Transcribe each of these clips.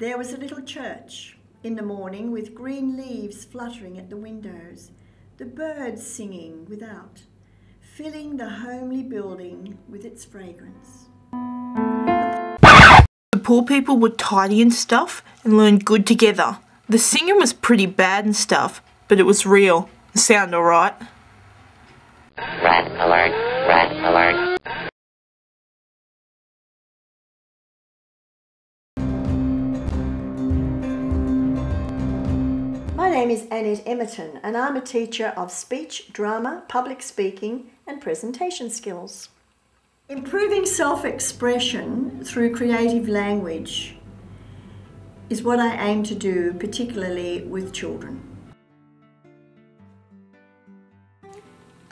There was a little church in the morning with green leaves fluttering at the windows, the birds singing without, filling the homely building with its fragrance. The poor people were tidy and stuff and learned good together. The singing was pretty bad and stuff, but it was real. It sounded alright. Rat alert, rat alert. My name is Annette Emerton and I'm a teacher of speech, drama, public speaking and presentation skills. Improving self-expression through creative language is what I aim to do, particularly with children.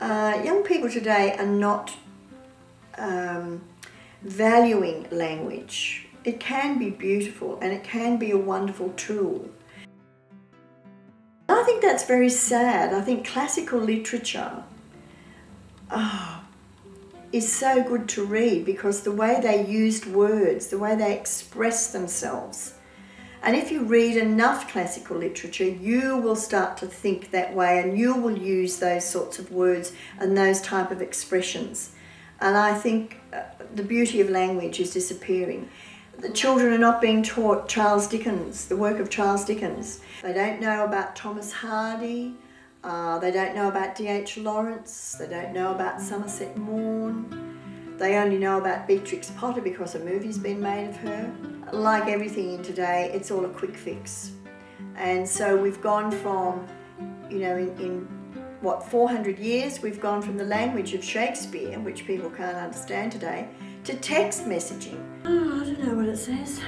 Young people today are not valuing language. It can be beautiful and it can be a wonderful tool. I think that's very sad. I think classical literature is so good to read because the way they used words, the way they expressed themselves. And if you read enough classical literature, you will start to think that way and you will use those sorts of words and those type of expressions. And I think the beauty of language is disappearing. The children are not being taught Charles Dickens, the work of Charles Dickens. They don't know about Thomas Hardy, they don't know about D.H. Lawrence, they don't know about Somerset Maugham. They only know about Beatrix Potter because a movie's been made of her. Like everything in today, it's all a quick fix. And so we've gone from, you know, in what, 400 years, we've gone from the language of Shakespeare, which people can't understand today, to text messaging. Oh, I don't know what it says.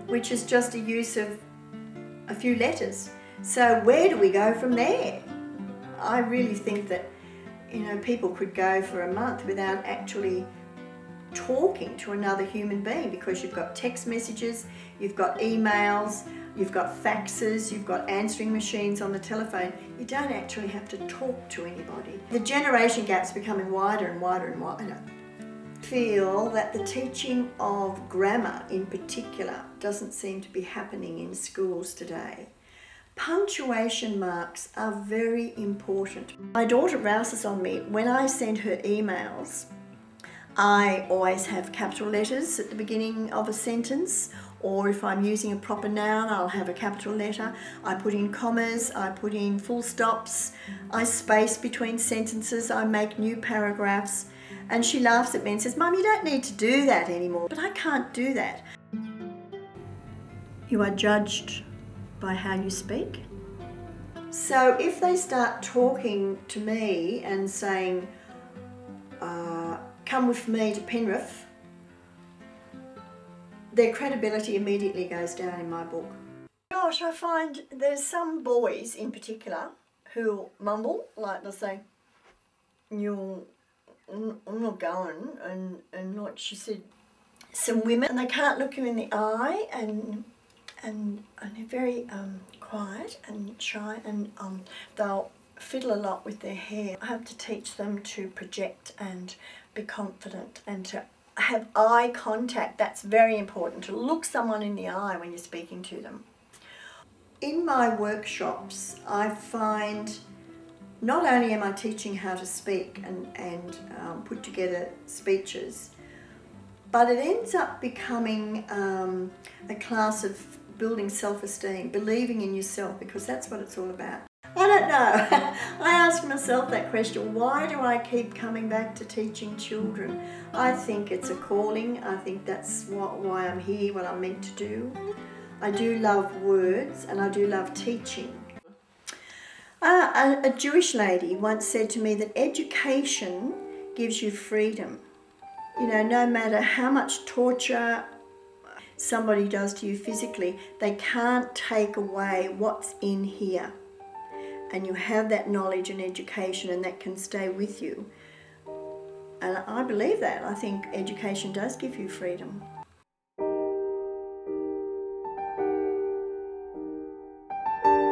Which is just a use of a few letters. So where do we go from there? I really think that, you know, people could go for a month without actually talking to another human being because you've got text messages, you've got emails, you've got faxes, you've got answering machines on the telephone. You don't actually have to talk to anybody. The generation gap's becoming wider and wider and wider. I feel that the teaching of grammar in particular doesn't seem to be happening in schools today. Punctuation marks are very important. My daughter rouses on me when I send her emails. I always have capital letters at the beginning of a sentence, or if I'm using a proper noun, I'll have a capital letter. I put in commas, I put in full stops, I space between sentences, I make new paragraphs, and she laughs at me and says, "Mum, you don't need to do that anymore." But I can't do that. You are judged by how you speak. So if they start talking to me and saying, "Come with me to Penrith," their credibility immediately goes down in my book. Gosh, I find there's some boys in particular who mumble, like they'll say, "I'm not going," and like she said, some women, and they can't look you in the eye, and they're very quiet and shy, and they'll fiddle a lot with their hair. I have to teach them to project and be confident and to have eye contact. That's very important, to look someone in the eye when you're speaking to them. In my workshops, I find not only am I teaching how to speak and put together speeches, but it ends up becoming a class of building self-esteem, believing in yourself, because that's what it's all about. I don't know. I ask myself that question, why do I keep coming back to teaching children? I think it's a calling. I think that's why I'm here, what I'm meant to do. I do love words and I do love teaching. A Jewish lady once said to me that education gives you freedom. You know, no matter how much torture somebody does to you physically, they can't take away what's in here. And you have that knowledge and education, and that can stay with you. And I believe that. I think education does give you freedom.